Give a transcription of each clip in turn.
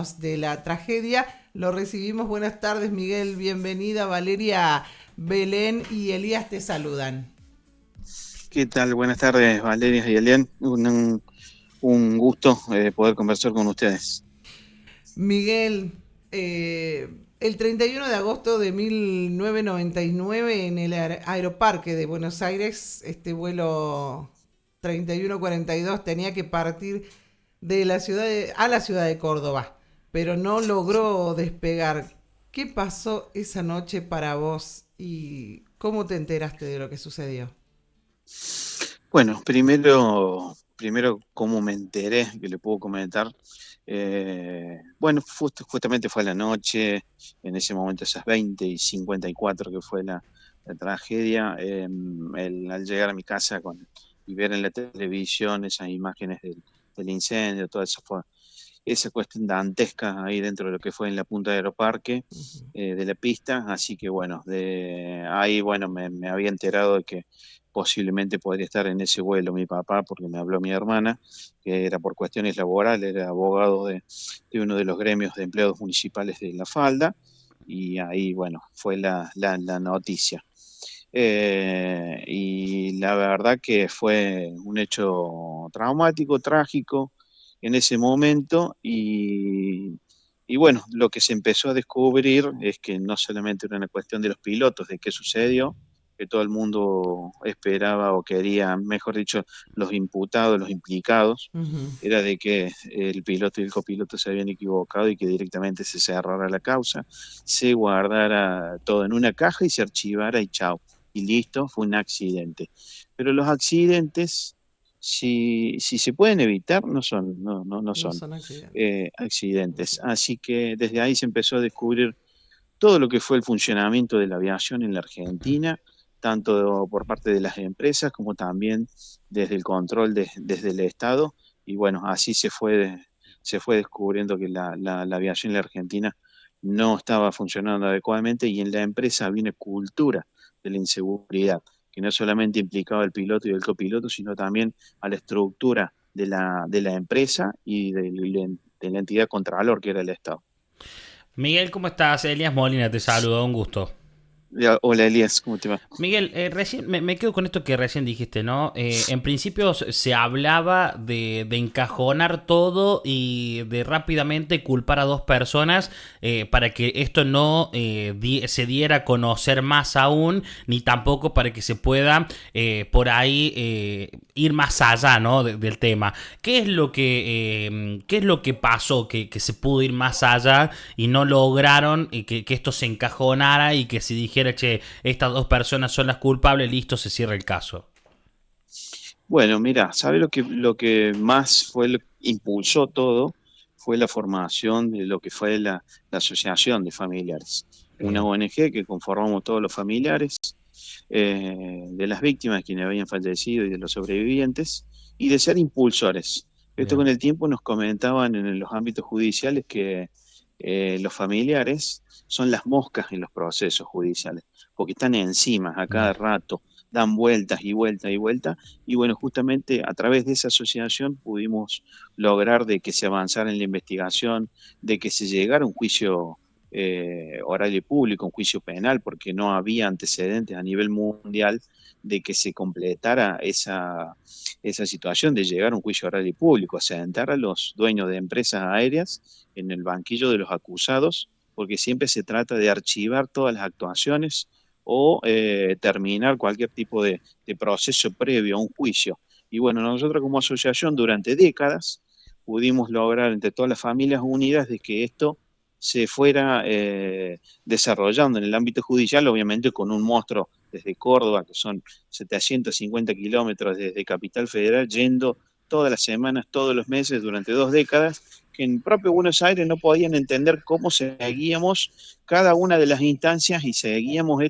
años de la tragedia. Lo recibimos. Buenas tardes, Miguel. Bienvenida. Valeria, Belén y Elías te saludan. ¿Qué tal? Buenas tardes, Valeria y Elian. Un gusto poder conversar con ustedes. Miguel, el 31 de agosto de 1999 en el Aeroparque de Buenos Aires, este vuelo 3142 tenía que partir de la a la ciudad de Córdoba, pero no logró despegar. ¿Qué pasó esa noche para vos y cómo te enteraste de lo que sucedió? Bueno, primero cómo me enteré, que le puedo comentar. Bueno, justamente fue a la noche, en ese momento esas 20:54 que fue la tragedia. Al llegar a mi casa y ver en la televisión esas imágenes del incendio, toda esa cuestión dantesca ahí dentro de lo que fue en la punta de Aeroparque, Ujú. de la pista. Así que bueno, de ahí bueno, me había enterado de que posiblemente podría estar en ese vuelo mi papá, porque me habló mi hermana, que era por cuestiones laborales, era abogado de uno de los gremios de empleados municipales de La Falda, y ahí bueno, fue la noticia. Y la verdad que fue un hecho traumático, trágico en ese momento. Y bueno, lo que se empezó a descubrir es que no solamente era una cuestión de los pilotos, de qué sucedió, que todo el mundo esperaba o quería, mejor dicho, los imputados, los implicados, Ujú. era de que el piloto y el copiloto se habían equivocado y que directamente se cerrara la causa, se guardara todo en una caja y se archivara y chao. Y listo, fue un accidente. Pero los accidentes, si se pueden evitar, no No son son accidentes. accidentes. Ujú. Así que desde ahí se empezó a descubrir todo lo que fue el funcionamiento de la aviación en la Argentina, tanto por parte de las empresas como también desde el control desde el Estado. Y bueno, así se fue descubriendo que la aviación en la Argentina no estaba funcionando adecuadamente, y en la empresa había una cultura de la inseguridad, que no solamente implicaba al piloto y el copiloto, sino también a la estructura de la empresa y de la entidad contralor que era el Estado. Miguel, ¿cómo estás? Elías Molina te saluda, un gusto. Hola Elías, ¿cómo te va? Miguel, recién me quedo con esto que recién dijiste, ¿no? En principio se hablaba de encajonar todo y de rápidamente culpar a dos personas para que esto no se diera a conocer más aún, ni tampoco para que se pueda por ahí ir más allá, ¿no? Del tema. ¿Qué es lo que pasó que se pudo ir más allá y no lograron que esto se encajonara y que se dijera, che, estas dos personas son las culpables, listo, se cierra el caso? Bueno, mira, ¿sabe lo que más impulsó todo? Fue la formación de lo que fue la Asociación de Familiares, una Bien. ONG que conformamos todos los familiares de las víctimas, quienes habían fallecido y de los sobrevivientes, y de ser impulsores. Esto con Bien. el tiempo nos comentaban en los ámbitos judiciales que los familiares son las moscas en los procesos judiciales, porque están encima a cada Bien. rato, dan vueltas y vueltas y vueltas. Y bueno, justamente a través de esa asociación pudimos lograr de que se avanzara en la investigación, de que se llegara a un juicio oral y público, un juicio penal, porque no había antecedentes a nivel mundial de que se completara esa situación de llegar a un juicio oral y público, sentar a los dueños de empresas aéreas en el banquillo de los acusados, porque siempre se trata de archivar todas las actuaciones o terminar cualquier tipo de proceso previo a un juicio. Y bueno, nosotros como asociación durante décadas pudimos lograr entre todas las familias unidas de que esto se fuera desarrollando en el ámbito judicial, obviamente con un monstruo desde Córdoba, que son 750 kilómetros desde Capital Federal, yendo todas las semanas, todos los meses, durante 2 décadas, que en propio Buenos Aires no podían entender cómo seguíamos cada una de las instancias y seguíamos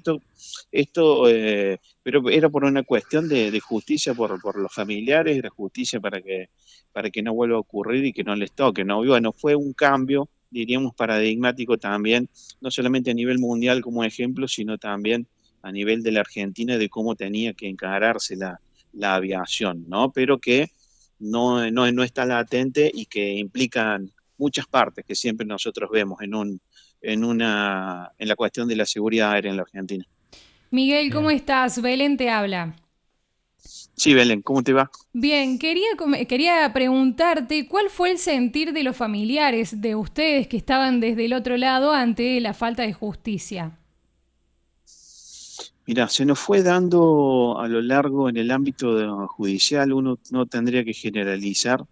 pero era por una cuestión de justicia por los familiares, era justicia para que no vuelva a ocurrir y que no les toque, ¿no? Y bueno, fue un cambio, diríamos, paradigmático también, no solamente a nivel mundial como ejemplo, sino también a nivel de la Argentina, de cómo tenía que encararse la aviación, ¿no? Pero que no está latente y que implican muchas partes que siempre nosotros vemos en la cuestión de la seguridad aérea en la Argentina. Miguel, ¿cómo Bien. estás? Belén te habla. Sí, Belén, ¿cómo te va? Bien, quería preguntarte cuál fue el sentir de los familiares de ustedes que estaban desde el otro lado ante la falta de justicia. Mira, se nos fue dando a lo largo en el judicial, uno no tendría que generalizar,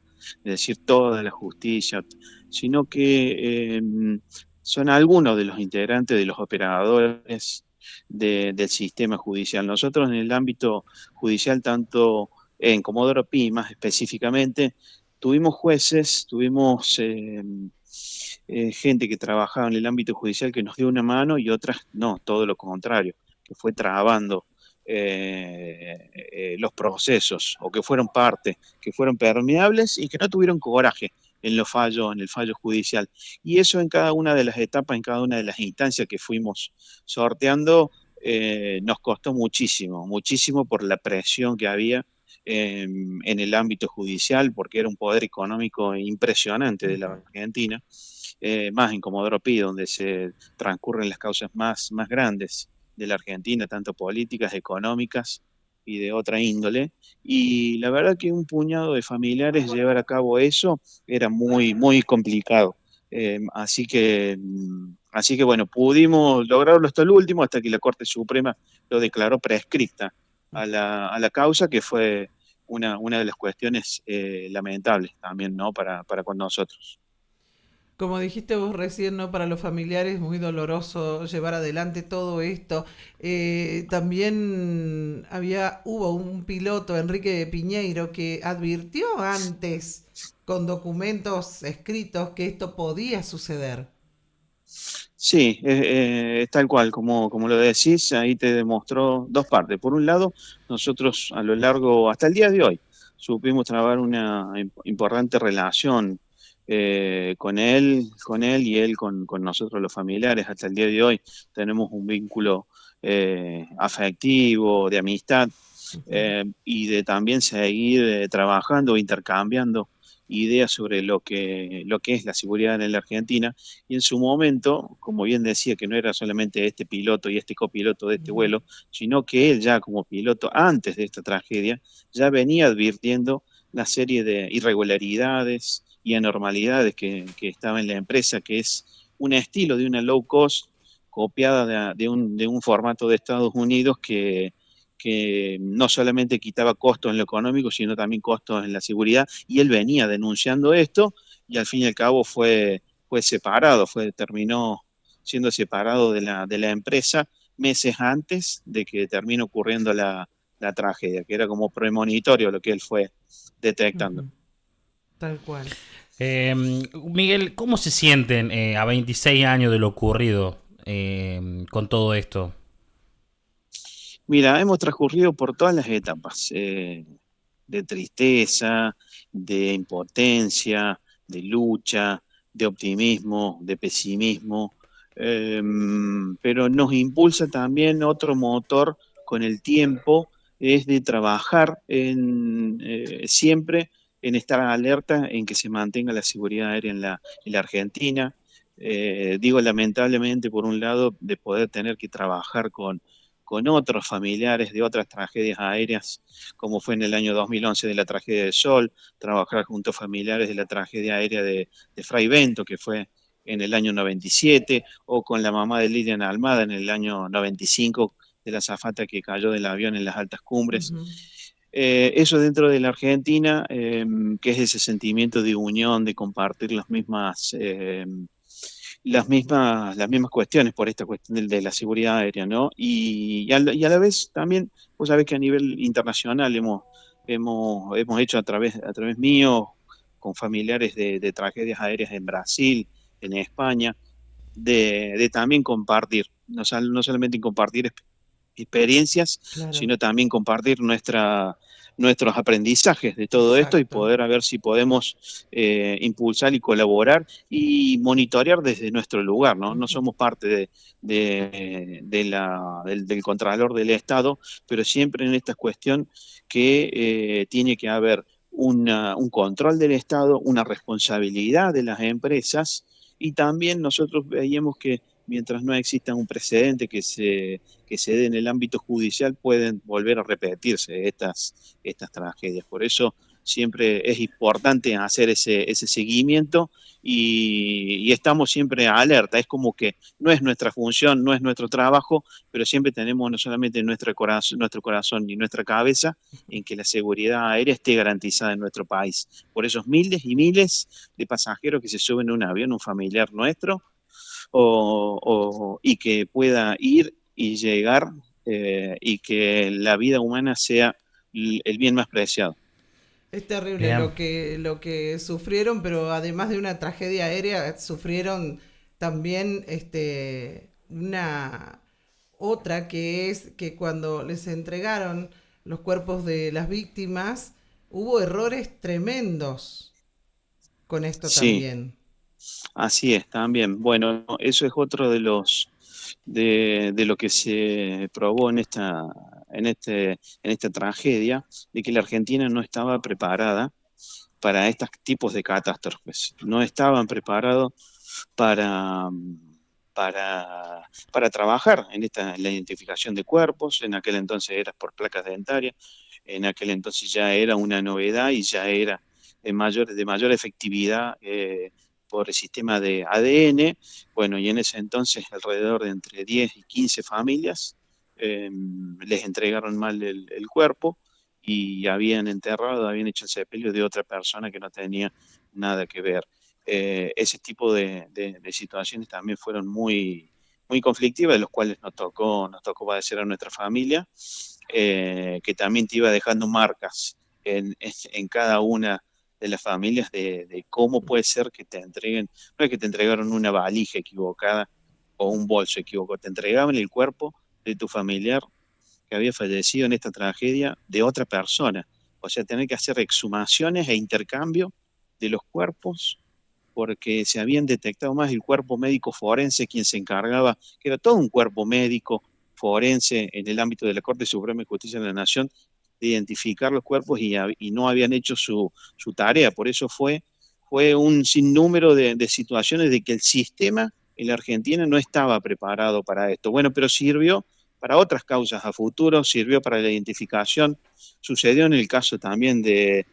es decir, toda la justicia, sino que son algunos de los integrantes de los operadores del sistema judicial. Nosotros en el ámbito judicial, tanto en Comodoro Pi más específicamente, tuvimos jueces, tuvimos gente que trabajaba en el ámbito judicial que nos dio una mano y otras no, todo lo contrario, que fue trabando los procesos o que fueron parte, que fueron permeables y que no tuvieron coraje en el fallo judicial. Y eso en cada una de las etapas, en cada una de las instancias que fuimos sorteando, nos costó muchísimo, muchísimo por la presión que había en el ámbito judicial, porque era un poder económico impresionante de la Argentina, más en Comodoro Pi, donde se transcurren las causas más grandes de la Argentina, tanto políticas, económicas y de otra índole. Y la verdad que un puñado de familiares llevar a cabo eso era muy complicado. Así que bueno, pudimos lograrlo hasta el último, hasta que la Corte Suprema lo declaró prescripta a la causa, que fue una de las cuestiones lamentables también, ¿no? Para con nosotros. Como dijiste vos recién, ¿no? Para los familiares muy doloroso llevar adelante todo esto. También hubo un piloto, Enrique Piñeiro, que advirtió antes con documentos escritos que esto podía suceder. Sí, es tal cual, como lo decís, ahí te demostró dos partes. Por un lado, nosotros a lo largo, hasta el día de hoy, supimos trabar una importante relación con él y él con nosotros los familiares. Hasta el día de hoy tenemos un vínculo afectivo, de amistad, y de también seguir trabajando, intercambiando ideas sobre lo que es la seguridad en la Argentina. Y en su momento, como bien decía, que no era solamente este piloto y este copiloto de este Ujú. vuelo, sino que él ya como piloto, antes de esta tragedia, ya venía advirtiendo la serie de irregularidades y anormalidades que estaba en la empresa, que es un estilo de una low cost copiada de un formato de Estados Unidos que no solamente quitaba costos en lo económico, sino también costos en la seguridad, y él venía denunciando esto, y al fin y al cabo fue separado, terminó siendo separado de la empresa meses antes de que termine ocurriendo la tragedia, que era como premonitorio lo que él fue detectando. Ujú. Tal cual. Eh, Miguel, ¿cómo se sienten a 26 años de lo ocurrido con todo esto? Mira, hemos transcurrido por todas las etapas, de tristeza, de impotencia, de lucha, de optimismo, de pesimismo, eh, pero nos impulsa también otro motor con el tiempo, es de trabajar siempre en estar alerta en que se mantenga la seguridad aérea en la Argentina. Digo lamentablemente, por un lado, de poder tener que trabajar con otros familiares de otras tragedias aéreas, como fue en el año 2011 de la tragedia del Sol, trabajar junto a familiares de la tragedia aérea de Fray Bento, que fue en el año 97, o con la mamá de Lilian Almada en el año 95, de la azafata que cayó del avión en las altas cumbres. Ujú. Eso dentro de la Argentina, que es ese sentimiento de unión, de compartir las mismas cuestiones por esta cuestión de la seguridad aérea, ¿no? Y a la vez también, vos sabés que a nivel internacional hemos hecho a través mío, con familiares de tragedias aéreas en Brasil, en España, de también compartir, no solamente compartir experiencias, Claro, sino también compartir nuestros aprendizajes de todo esto y exacto. poder a ver si podemos impulsar y colaborar y monitorear desde nuestro lugar, ¿no? No Ujú. somos parte del Contralor del Estado, pero siempre en esta cuestión que tiene que haber un control del Estado, una responsabilidad de las empresas, y también nosotros veíamos que mientras no exista un precedente que se dé en el ámbito judicial, pueden volver a repetirse estas tragedias. Por eso siempre es importante hacer ese seguimiento, y estamos siempre alerta. Es como que no es nuestra función, no es nuestro trabajo, pero siempre tenemos no solamente nuestro corazón y nuestra cabeza en que la seguridad aérea esté garantizada en nuestro país. Por esos miles y miles de pasajeros que se suben a un avión, un familiar nuestro, y que pueda ir y llegar, y que la vida humana sea el bien más preciado. Es terrible Bien. lo que sufrieron, pero además de una tragedia aérea, sufrieron también una otra, que es que cuando les entregaron los cuerpos de las víctimas, hubo errores tremendos con esto Sí, también. así es, también. Bueno, eso es otro de lo que se probó en esta tragedia, de que la Argentina no estaba preparada para estos tipos de catástrofes. No estaban preparados para, para trabajar en la identificación de cuerpos. En aquel entonces era por placas dentarias, en aquel entonces ya era una novedad y ya era de mayor efectividad, por el sistema de ADN. Bueno, y en ese entonces alrededor de entre 10 y 15 familias les entregaron mal el cuerpo, y habían hecho el sepelio de otra persona que no tenía nada que ver. Ese tipo de situaciones también fueron muy conflictivas, de los cuales nos tocó padecer a nuestra familia, que también te iba dejando marcas en cada una de las familias, de cómo puede ser que te entreguen. No es que te entregaron una valija equivocada o un bolso equivocado, te entregaban el cuerpo de tu familiar que había fallecido en esta tragedia de otra persona. O sea, tener que hacer exhumaciones e intercambio de los cuerpos, porque se habían detectado más el cuerpo médico forense, quien se encargaba, que era todo un cuerpo médico forense en el ámbito de la Corte Suprema de Justicia de la Nación, de identificar los cuerpos, y no habían hecho su tarea. Por eso fue un sinnúmero de situaciones de que el sistema en la Argentina no estaba preparado para esto. Bueno, pero sirvió para otras causas a futuro, sirvió para la identificación. Sucedió en el caso también de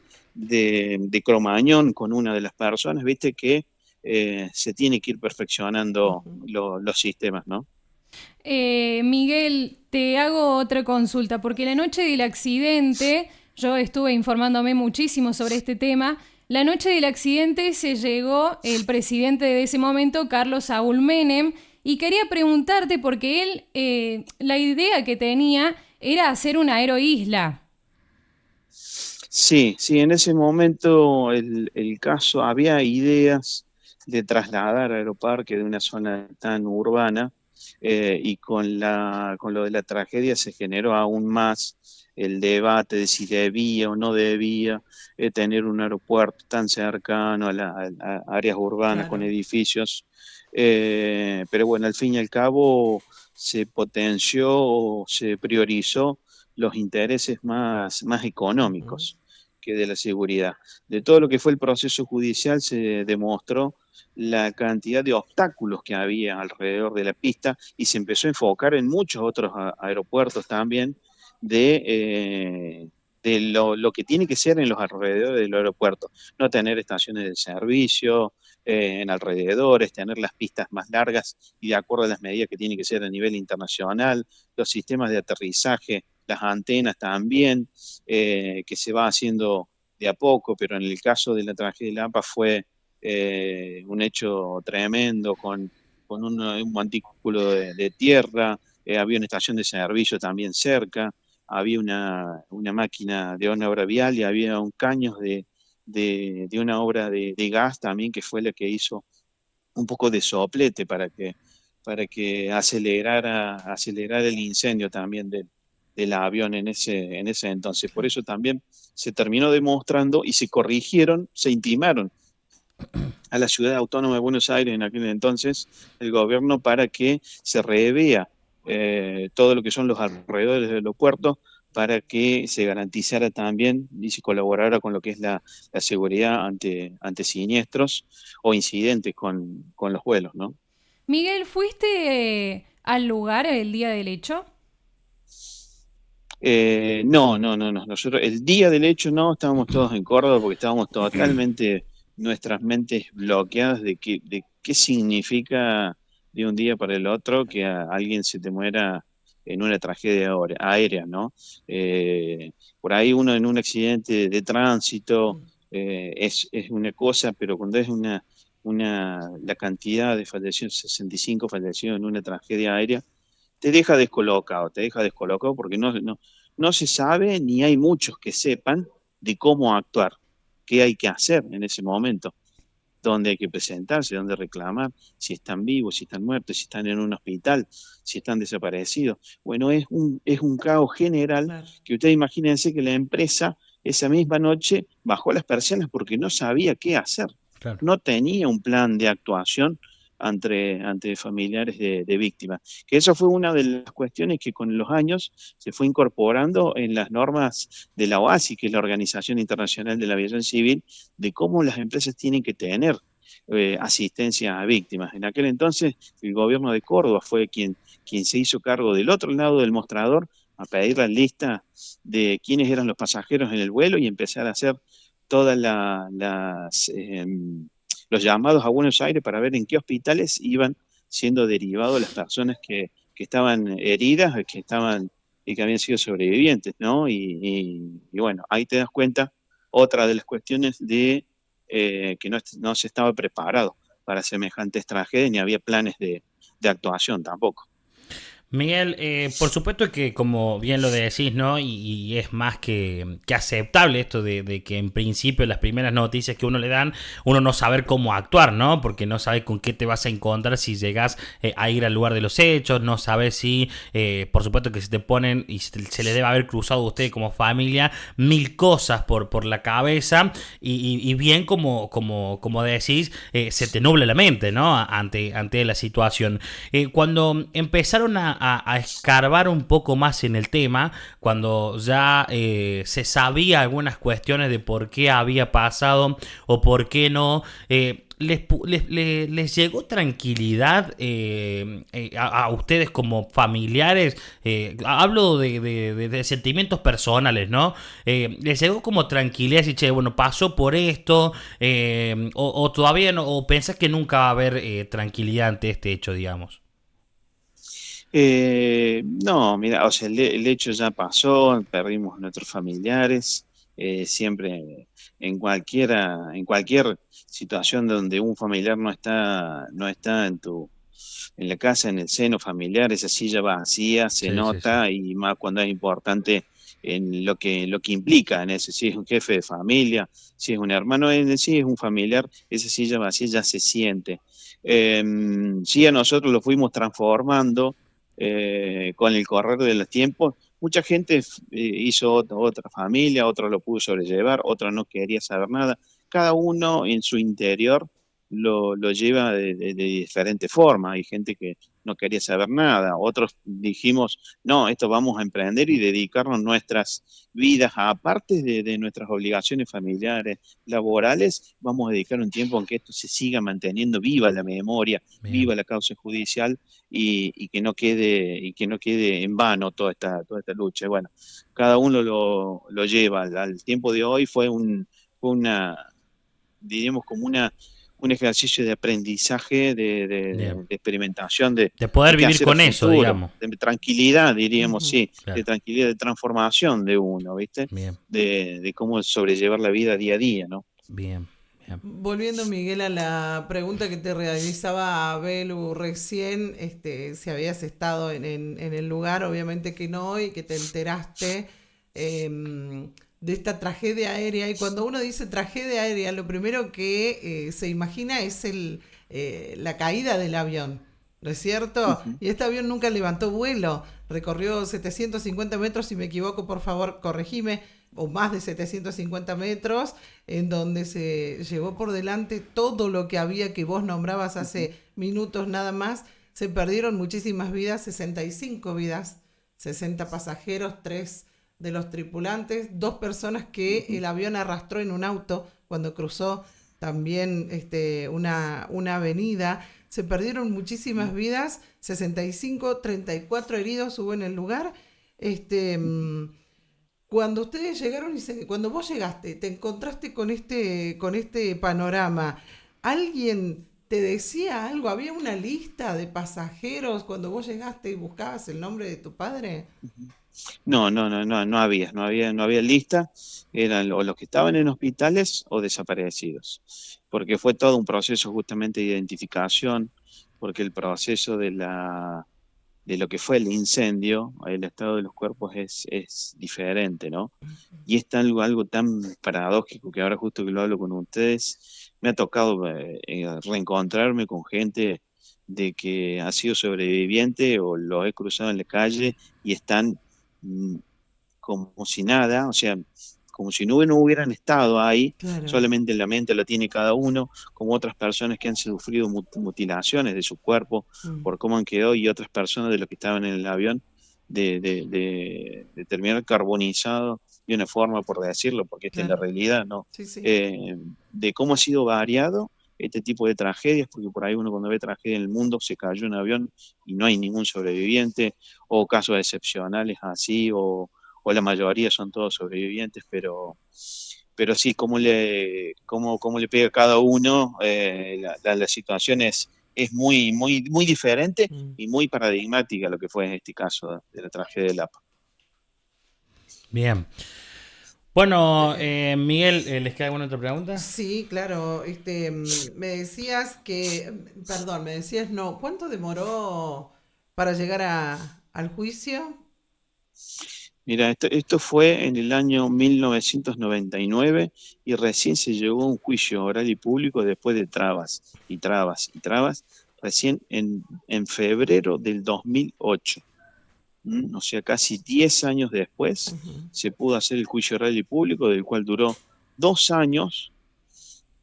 Cromañón con una de las personas, viste que se tiene que ir perfeccionando Ujú. los sistemas, ¿no? Miguel, te hago otra consulta, porque la noche del accidente, yo estuve informándome muchísimo sobre este tema. La noche del accidente se llegó el presidente de ese momento, Carlos Saúl Menem, y quería preguntarte porque él, la idea que tenía era hacer una aeroisla. Sí, sí, en ese momento el caso, había ideas de trasladar Aeroparque de una zona tan urbana, y con lo de la tragedia se generó aún más el debate de si debía o no debía tener un aeropuerto tan cercano a áreas urbanas con Claro. edificios. Pero bueno, al fin y al cabo se potenció o se priorizó los intereses más Ujú. económicos que de la seguridad. De todo lo que fue el proceso judicial se demostró la cantidad de obstáculos que había alrededor de la pista, y se empezó a enfocar en muchos otros aeropuertos también de lo que tiene que ser en los alrededores del aeropuerto. No tener estaciones de servicio en alrededores, tener las pistas más largas y de acuerdo a las medidas que tiene que ser a nivel internacional, los sistemas de aterrizaje, las antenas también, que se va haciendo de a poco. Pero en el caso de la tragedia de Lampa fue un hecho tremendo, con un montículo de tierra. Había una estación de servicio también cerca, había una máquina de una obra vial, y había un caño de una obra de gas también, que fue la que hizo un poco de soplete para que acelerara el incendio también del avión en ese entonces. Por eso también se terminó demostrando, y se corrigieron, se intimaron a la Ciudad Autónoma de Buenos Aires en aquel entonces, el gobierno, para que se revea todo lo que son los alrededores del aeropuerto, para que se garantizara también y se colaborara con lo que es la seguridad ante siniestros o incidentes con los vuelos, ¿no? Miguel, ¿fuiste al lugar el día del hecho? No, no, no, no. Nosotros el día del hecho no, estábamos todos en Córdoba porque estábamos totalmente, nuestras mentes bloqueadas de qué significa de un día para el otro que alguien se te muera en una tragedia aérea, ¿no? Por ahí uno en un accidente de tránsito es una cosa, pero cuando es la cantidad de fallecidos, 65 fallecidos en una tragedia aérea, te deja descolocado porque no se sabe ni hay muchos que sepan de cómo actuar, qué hay que hacer en ese momento, dónde hay que presentarse, dónde reclamar, si están vivos, si están muertos, si están en un hospital, si están desaparecidos. Bueno, es un caos general Claro. que ustedes imagínense que la empresa esa misma noche bajó las persianas porque no sabía qué hacer, Claro. no tenía un plan de actuación ante familiares de víctimas. Que eso fue una de las cuestiones que con los años se fue incorporando en las normas de la OASI, que es la Organización Internacional de la Aviación Civil, de cómo las empresas tienen que tener asistencia a víctimas. En aquel entonces el gobierno de Córdoba fue quien se hizo cargo del otro lado del mostrador a pedir la lista de quiénes eran los pasajeros en el vuelo y empezar a hacer todas los llamados a Buenos Aires para ver en qué hospitales iban siendo derivados las personas que estaban heridas y que habían sido sobrevivientes, ¿no? Y bueno, ahí te das cuenta otra de las cuestiones de que no se estaba preparado para semejantes tragedias ni había planes de actuación tampoco. Miguel, por supuesto que como bien lo decís, ¿no? Y es más que aceptable esto de que en principio las primeras noticias que uno le dan, uno no sabe cómo actuar, ¿no? Porque no sabe con qué te vas a encontrar si llegas a ir al lugar de los hechos, no sabes si, por supuesto que se te ponen y se le debe haber cruzado a usted como familia mil cosas por la cabeza y bien como decís, se te nubla la mente, ¿no? Ante la situación. Cuando empezaron a escarbar un poco más en el tema, cuando ya se sabía algunas cuestiones de por qué había pasado o por qué no, les llegó tranquilidad a ustedes como familiares. Hablo de sentimientos personales, ¿no? Les llegó como tranquilidad y che, bueno, pasó por esto, o todavía no, o pensás que nunca va a haber tranquilidad ante este hecho, digamos. No, mira, o sea, el hecho ya pasó, perdimos nuestros familiares, siempre en cualquier situación donde un familiar no está en la casa, en el seno familiar, esa silla vacía, se Sí, sí, sí. nota, y más cuando es importante en lo que implica en ese, si es un jefe de familia, si es un hermano, si es un familiar, esa silla vacía ya se siente. Eh, sí, a nosotros lo fuimos transformando con el correr de los tiempos. Mucha gente hizo otra familia, otro lo pudo sobrellevar, otro no quería saber nada. Cada uno en su interior lo lleva de diferente forma. Hay gente que no quería saber nada. Otros dijimos, no, esto vamos a emprender y dedicarnos nuestras vidas, aparte de nuestras obligaciones familiares, laborales, vamos a dedicar un tiempo en que esto se siga manteniendo viva la memoria, Bien. viva la causa judicial y que no quede en vano toda esta lucha. Bueno, cada uno lo lleva. Al tiempo de hoy fue una, diríamos, como un ejercicio de aprendizaje, Bien. de experimentación, de De poder qué vivir hacer a con eso, futuro, digamos. de tranquilidad, diríamos, Ujú. sí, de Claro. tranquilidad, de transformación de uno, ¿viste? Bien, De cómo sobrellevar la vida día a día, ¿no? bien, bien. Volviendo, Miguel, a la pregunta que te realizaba Belu recién, si habías estado en el lugar, obviamente que no, y que te enteraste de esta tragedia aérea. Y cuando uno dice tragedia aérea, lo primero que se imagina es la caída del avión, ¿no es cierto? Ujú. Y este avión nunca levantó vuelo, recorrió 750 metros, si me equivoco, por favor, corregime, o más de 750 metros, en donde se llevó por delante todo lo que había que vos nombrabas Ujú. hace minutos nada más. Se perdieron muchísimas vidas, 65 vidas, 60 pasajeros, 3 de los tripulantes, 2 personas que el avión arrastró en un auto cuando cruzó también una avenida. Se perdieron muchísimas vidas, 65, 34 heridos hubo en el lugar. Este, mm, Cuando ustedes llegaron cuando vos llegaste, te encontraste con este panorama, ¿alguien te decía algo? ¿Había una lista de pasajeros cuando vos llegaste y buscabas el nombre de tu padre? No, no, no, no, no había lista, eran o los que estaban en hospitales o desaparecidos, porque fue todo un proceso justamente de identificación, porque el proceso de lo que fue el incendio, el estado de los cuerpos es diferente, ¿no? Y es algo tan paradójico que ahora justo que lo hablo con ustedes, me ha tocado reencontrarme con gente de que ha sido sobreviviente o lo he cruzado en la calle y están mm, como si nada, o sea, como si no hubieran estado ahí, Claro. solamente en la mente lo tiene cada uno, como otras personas que han sufrido mutilaciones de su cuerpo Mm, por cómo han quedado y otras personas de los que estaban en el avión de terminar carbonizado de una forma, por decirlo, porque esta es la claro. realidad, ¿no? Sí, sí. De cómo ha sido variado este tipo de tragedias, porque por ahí uno cuando ve tragedia en el mundo, se cayó un avión y no hay ningún sobreviviente, o casos excepcionales así, o la mayoría son todos sobrevivientes, pero sí, cómo le pega a cada uno, la situación es muy, muy, muy diferente Mm. y muy paradigmática lo que fue en este caso de la tragedia de Lapa. Bien. Bueno, Eh, Miguel, ¿les queda alguna otra pregunta? sí, claro. Me decías perdón, me decías no. ¿Cuánto demoró para llegar al juicio? Mira, esto fue en el año 1999 y recién se llegó a un juicio oral y público después de trabas y trabas y trabas, recién en febrero del 2008. O sea, casi 10 años después Ujú. se pudo hacer el juicio oral y público, del cual duró 2 años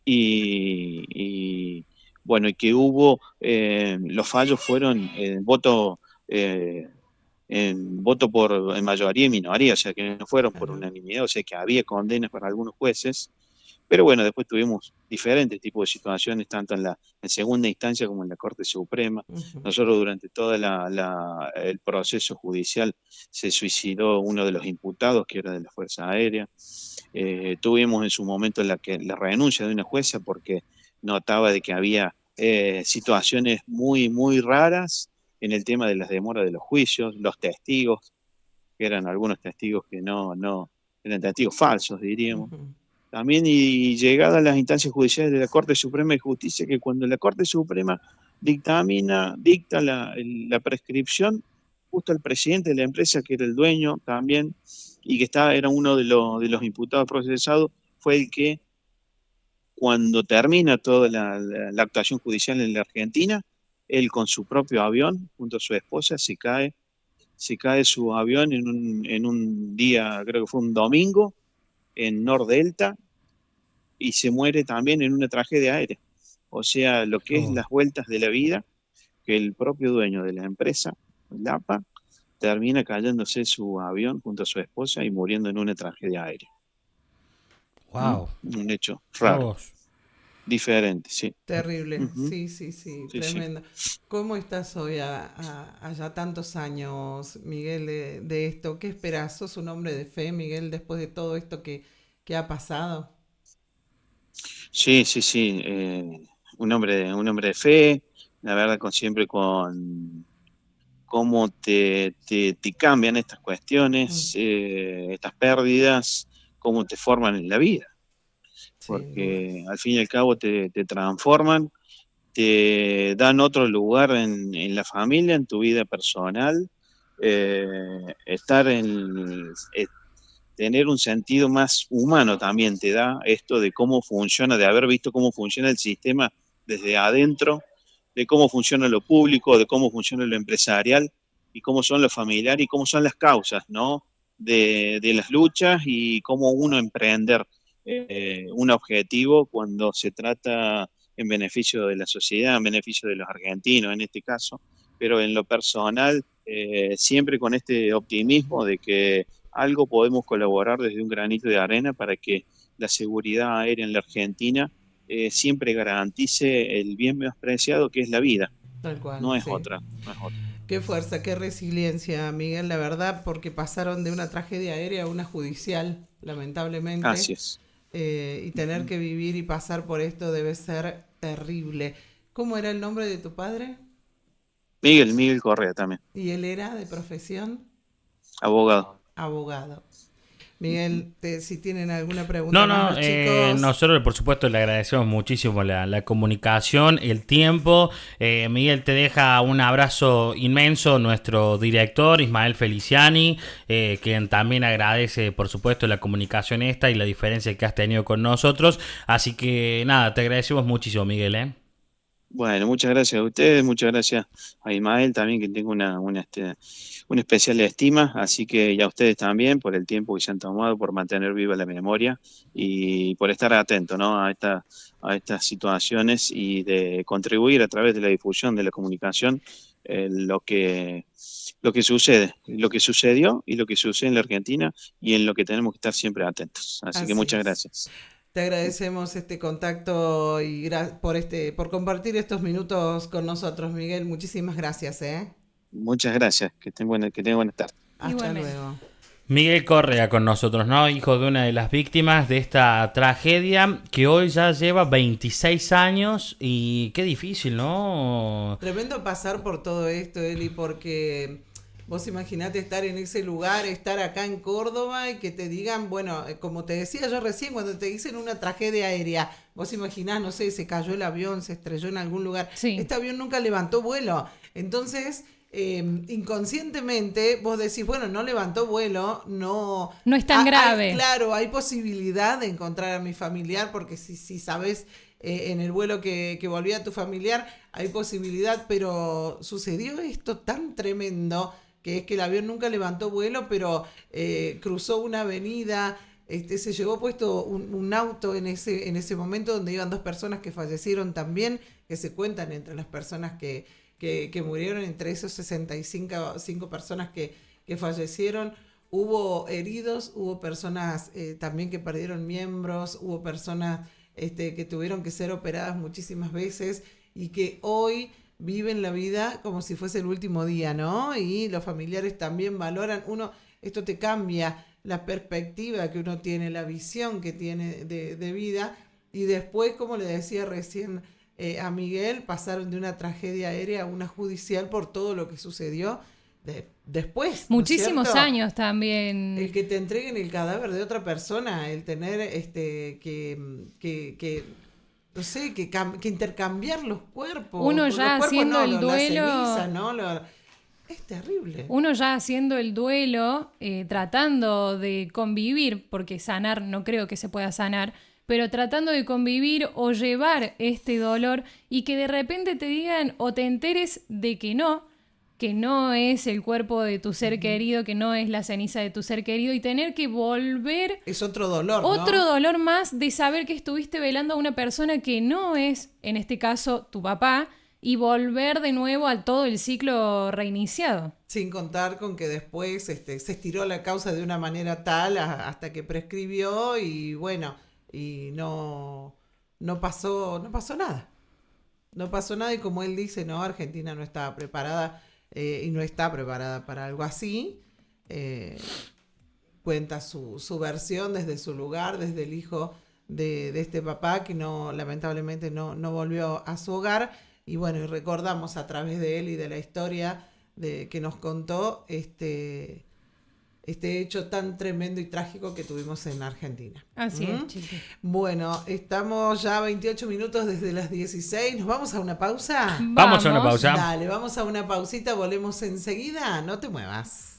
y, bueno, y que hubo, los fallos fueron eh, en voto en mayoría y minoría, o sea que no fueron por Claro. unanimidad, o sea que había condenas para algunos jueces, pero bueno, después tuvimos diferentes tipos de situaciones, tanto en segunda instancia como en la Corte Suprema. Ujú. Nosotros durante todo el proceso judicial se suicidó uno de los imputados, que era de la Fuerza Aérea. Tuvimos en su momento la renuncia de una jueza porque notaba de que había situaciones muy, muy raras en el tema de las demoras de los juicios, los testigos, que eran algunos testigos que no eran testigos falsos, diríamos. Ujú. También y llegada a las instancias judiciales de la Corte Suprema de Justicia, que cuando la Corte Suprema dicta la prescripción, justo el presidente de la empresa, que era el dueño también, y que era uno de los imputados procesados, fue el que cuando termina toda la actuación judicial en la Argentina, él con su propio avión, junto a su esposa, se cae su avión en un día, creo que fue un domingo, en Nordelta, y se muere también en una tragedia aérea. O sea, lo que es Oh. las vueltas de la vida, que el propio dueño de la empresa, Lapa, termina cayéndose su avión junto a su esposa y muriendo en una tragedia aérea. ¿Mm? Wow. Un hecho Mira raro, vos. diferente, sí. Terrible. Ujú, Sí, sí, sí. sí, sí. Tremendo. ¿Cómo estás hoy, allá tantos años, Miguel, de esto? ¿Qué esperas? ¿Sos un hombre de fe, Miguel, después de todo esto que ha pasado? Sí, sí, sí. Un hombre de fe, la verdad, siempre con cómo te cambian estas Mm, cuestiones, estas pérdidas, cómo te forman en la vida, sin porque dudas. al fin y al cabo te transforman, te dan otro lugar en la familia, en tu vida personal, eh, estar tener un sentido más humano también te da esto de cómo funciona, de haber visto cómo funciona el sistema desde adentro, de cómo funciona lo público, de cómo funciona lo empresarial y cómo son los familiares y cómo son las causas, ¿no? De las luchas y cómo uno emprender un objetivo cuando se trata en beneficio de la sociedad, en beneficio de los argentinos en este caso, pero en lo personal, siempre con este optimismo de que algo podemos colaborar desde un granito de arena para que la seguridad aérea en la Argentina siempre garantice el bien más preciado que es la vida. Tal cual, No es sí. otra, no es otra. Qué fuerza, qué resiliencia, Miguel, la verdad, porque pasaron de una tragedia aérea a una judicial, lamentablemente, Así es. y tener que vivir y pasar por esto debe ser terrible. ¿Cómo era el nombre de tu padre? Miguel Correa también, ¿Y él era de profesión? abogado. Abogado. Miguel, si tienen alguna pregunta No, más no, los chicos. nosotros por supuesto le agradecemos muchísimo la comunicación, el tiempo. Miguel, te deja un abrazo inmenso nuestro director Ismael Feliciani, quien también agradece por supuesto la comunicación esta y la diferencia que has tenido con nosotros. Así que nada, te agradecemos muchísimo, Miguel, ¿eh? Bueno, muchas gracias a ustedes, muchas gracias a Ismael también, que tengo una especial estima, así que y a ustedes también por el tiempo que se han tomado, por mantener viva la memoria y por estar atento, ¿no? A estas situaciones y de contribuir a través de la difusión de la comunicación lo que sucede, lo que sucedió y lo que sucede en la Argentina y en lo que tenemos que estar siempre atentos. Así que Así muchas es. gracias. Te agradecemos este contacto y por compartir estos minutos con nosotros, Miguel. Muchísimas gracias, ¿eh? Muchas gracias, que tengan buenas tardes. Hasta Igualmente. luego. Miguel Correa con nosotros, ¿no? Hijo de una de las víctimas de esta tragedia que hoy ya lleva 26 años y qué difícil, ¿no? Tremendo pasar por todo esto, Eli, porque vos imaginate estar en ese lugar, estar acá en Córdoba y que te digan, bueno, como te decía yo recién, cuando te dicen una tragedia aérea, vos imaginás, no sé, se cayó el avión, se estrelló en algún lugar. Sí. Este avión nunca levantó vuelo. Entonces, inconscientemente vos decís, bueno, no levantó vuelo, no... No es tan grave. Claro, hay posibilidad de encontrar a mi familiar, porque si sabes en el vuelo que volvía tu familiar, hay posibilidad, pero sucedió esto tan tremendo, que es que el avión nunca levantó vuelo, pero cruzó una avenida, se llevó puesto un auto en ese momento donde iban 2 personas que fallecieron también, que se cuentan entre las personas que murieron, entre esos 65 personas que fallecieron. Hubo heridos, hubo personas también que perdieron miembros, hubo personas que tuvieron que ser operadas muchísimas veces y que hoy viven la vida como si fuese el último día, ¿no? Y los familiares también valoran, esto te cambia la perspectiva que uno tiene, la visión que tiene de vida, y después, como le decía recién a Miguel, pasaron de una tragedia aérea a una judicial por todo lo que sucedió después. Muchísimos ¿no es cierto? años también. El que te entreguen el cadáver de otra persona, el tener no sé, que intercambiar los cuerpos. Uno Los ya cuerpos haciendo el la duelo. ceniza, ¿no? Es terrible. Uno ya haciendo el duelo, tratando de convivir, porque sanar no creo que se pueda sanar, pero tratando de convivir o llevar este dolor y que de repente te digan o te enteres de que no es el cuerpo de tu ser querido, que no es la ceniza de tu ser querido, y tener que volver. Es otro dolor, ¿no? Otro dolor más de saber que estuviste velando a una persona que no es, en este caso, tu papá, y volver de nuevo a todo el ciclo reiniciado. Sin contar con que después se estiró la causa de una manera tal hasta que prescribió y bueno, y no pasó nada. No pasó nada y como él dice, no, Argentina no estaba preparada y no está preparada para algo así. Cuenta su versión desde su lugar, desde el hijo de este papá que lamentablemente no volvió a su hogar. Y bueno, y recordamos a través de él y de la historia que nos contó este hecho tan tremendo y trágico que tuvimos en Argentina. Así es, chicos. Bueno, estamos ya a 28 minutos desde las 16. ¿Nos vamos a una pausa? Vamos a una pausa. Dale, vamos a una pausita, volvemos enseguida. No te muevas.